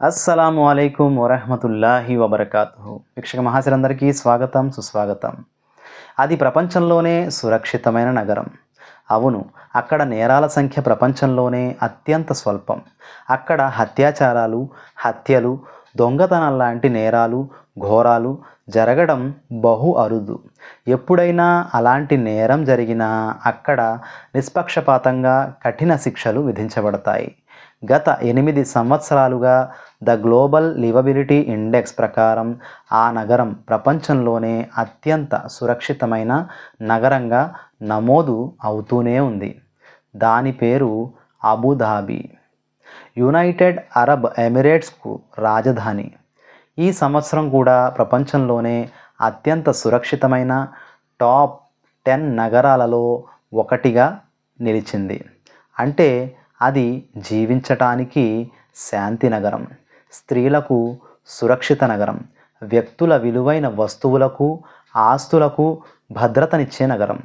అస్సలాము అలైకుం వరహమతుల్లాహి వబర్కాతుహు. వీక్షక మహాశయులందరికీ స్వాగతం, సుస్వాగతం. అది ప్రపంచంలోనే సురక్షితమైన నగరం. అవును, అక్కడ నేరాల సంఖ్య ప్రపంచంలోనే అత్యంత స్వల్పం. అక్కడ అత్యాచారాలు, హత్యలు, దొంగతనం లాంటి నేరాలు, ఘోరాలు జరగడం బహు అరుదు. ఎప్పుడైనా అలాంటి నేరం జరిగినా అక్కడ నిష్పక్షపాతంగా కఠిన శిక్షలు విధించబడతాయి. గత 8 సంవత్సరాలుగా ద గ్లోబల్ లివబిలిటీ ఇండెక్స్ ప్రకారం ఆ నగరం ప్రపంచంలోనే అత్యంత సురక్షితమైన నగరంగా నమోదు అవుతూనే ఉంది. దాని పేరు అబుధాబి, యునైటెడ్ అరబ్ ఎమిరేట్స్కు రాజధాని. ఈ సంవత్సరం కూడా ప్రపంచంలోనే అత్యంత సురక్షితమైన టాప్ 10 నగరాలలో ఒకటిగా నిలిచింది. అంటే అది జీవించటానికి శాంతి నగరం, స్త్రీలకు సురక్షిత నగరం, వ్యక్తుల విలువైన వస్తువులకు, ఆస్తులకు భద్రతనిచ్చే నగరం.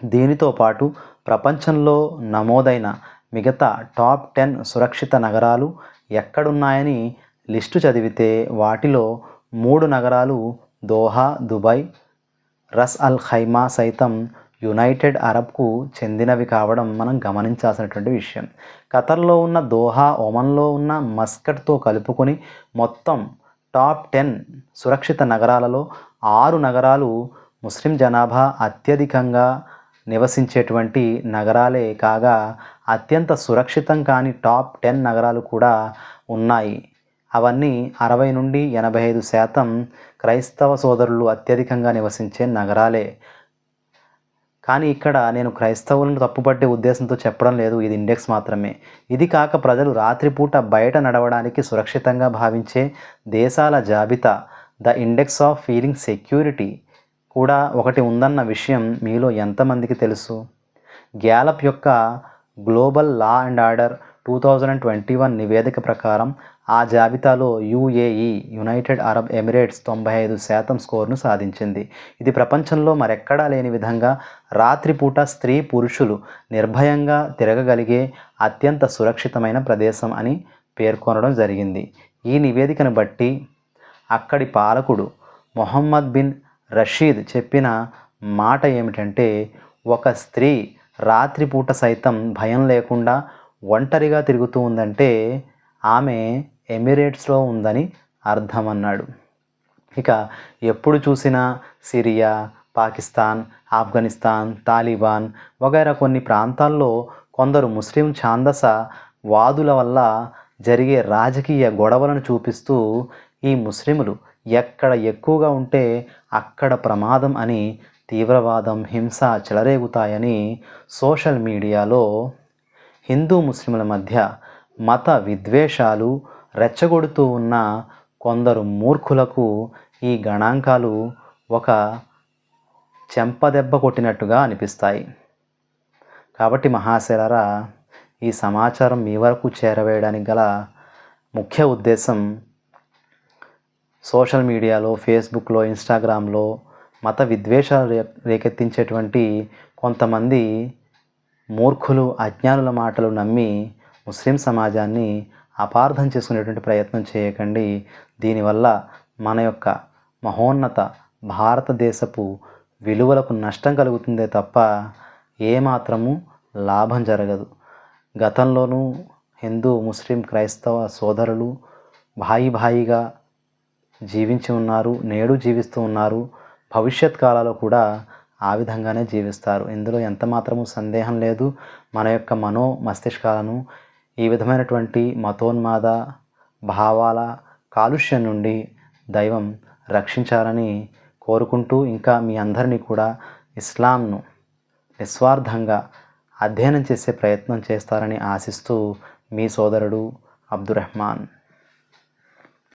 దీనితో పాటు ప్రపంచంలో నమోదైన మిగతా టాప్ 10 సురక్షిత నగరాలు ఎక్కడున్నాయని లిస్టు చదివితే వాటిలో 3 నగరాలు దోహా, దుబాయ్, రస్ అల్ ఖైమా సైతం యునైటెడ్ అరబ్కు చెందినవి కావడం మనం గమనించాల్సినటువంటి విషయం. ఖతర్లో ఉన్న దోహా, ఒమన్లో ఉన్న మస్కట్తో కలుపుకొని మొత్తం టాప్ 10 సురక్షిత నగరాలలో 6 నగరాలు ముస్లిం జనాభా అత్యధికంగా నివసించేటువంటి నగరాలే కాగా, అత్యంత సురక్షితం కాని టాప్ 10 నగరాలు కూడా ఉన్నాయి. అవన్నీ 60 నుండి 85% క్రైస్తవ సోదరులు అత్యధికంగా నివసించే నగరాలే. కానీ ఇక్కడ నేను క్రైస్తవులను తప్పుపట్టే ఉద్దేశంతో చెప్పడం లేదు, ఇది ఇండెక్స్ మాత్రమే. ఇది కాక ప్రజలు రాత్రిపూట బయట నడవడానికి సురక్షితంగా భావించే దేశాల జాబితా the index of feeling security కూడా ఒకటి ఉందన్న విషయం మీలో ఎంతమందికి తెలుసు? గ్యాలప్ యొక్క గ్లోబల్ లా అండ్ ఆర్డర్ 2021 నివేదిక ప్రకారం ఆ జాబితాలో యుఏఈ, యునైటెడ్ అరబ్ ఎమిరేట్స్ 95% స్కోర్ను సాధించింది. ఇది ప్రపంచంలో మరెక్కడా లేని విధంగా రాత్రిపూట స్త్రీ పురుషులు నిర్భయంగా తిరగగలిగే అత్యంత సురక్షితమైన ప్రదేశం అని పేర్కొనడం జరిగింది. ఈ నివేదికను బట్టి అక్కడి పాలకుడు మొహమ్మద్ బిన్ రషీద్ చెప్పిన మాట ఏమిటంటే, ఒక స్త్రీ రాత్రిపూట సైతం భయం లేకుండా ఒంటరిగా తిరుగుతూ ఉందంటే ఆమె ఎమిరేట్స్లో ఉందని అర్థం అన్నాడు. ఇక ఎప్పుడు చూసినా సిరియా, పాకిస్తాన్, ఆఫ్ఘనిస్తాన్, తాలిబాన్ వగైరా కొన్ని ప్రాంతాల్లో కొందరు ముస్లిం ఛాందస వాదుల వల్ల జరిగే రాజకీయ గొడవలను చూపిస్తూ ఈ ముస్లిములు ఎక్కడ ఎక్కువగా ఉంటే అక్కడ ప్రమాదం అని, తీవ్రవాదం, హింస చెలరేగుతాయని సోషల్ మీడియాలో హిందూ ముస్లింల మధ్య మత విద్వేషాలు రెచ్చగొడుతూ ఉన్న కొందరు మూర్ఖులకు ఈ గణాంకాలు ఒక చెంపదెబ్బ కొట్టినట్టుగా అనిపిస్తాయి. కాబట్టి మహాశయులారా, ఈ సమాచారం మీ వరకు చేరవేయడానికి గల ముఖ్య ఉద్దేశం, సోషల్ మీడియాలో, ఫేస్బుక్లో, ఇన్స్టాగ్రామ్లో మత విద్వేషాలు రేకెత్తించేటువంటి కొంతమంది మూర్ఖులు, అజ్ఞానుల మాటలు నమ్మి ముస్లిం సమాజాన్ని అపార్థం చేసుకునేటువంటి ప్రయత్నం చేయకండి. దీనివల్ల మన యొక్క మహోన్నత భారతదేశపు విలువలకు నష్టం కలుగుతుందే తప్ప ఏమాత్రము లాభం జరగదు. గతంలోనూ హిందూ, ముస్లిం, క్రైస్తవ సోదరులు భాయిగా జీవించి ఉన్నారు, నేడు జీవిస్తూ ఉన్నారు, భవిష్యత్ కాలాల్లో కూడా ఆ విధంగానే జీవిస్తారు. ఇందులో ఎంత మాత్రము సందేహం లేదు. మన యొక్క మస్తిష్కాలను ఈ విధమైనటువంటి మతోన్మాద భావాల కాలుష్యం నుండి దైవం రక్షించాలని కోరుకుంటూ, ఇంకా మీ అందరినీ కూడా ఇస్లాంను నిస్వార్థంగా అధ్యయనం చేసే ప్రయత్నం చేస్తారని ఆశిస్తూ, మీ సోదరుడు అబ్దుర్రహ్మాన్.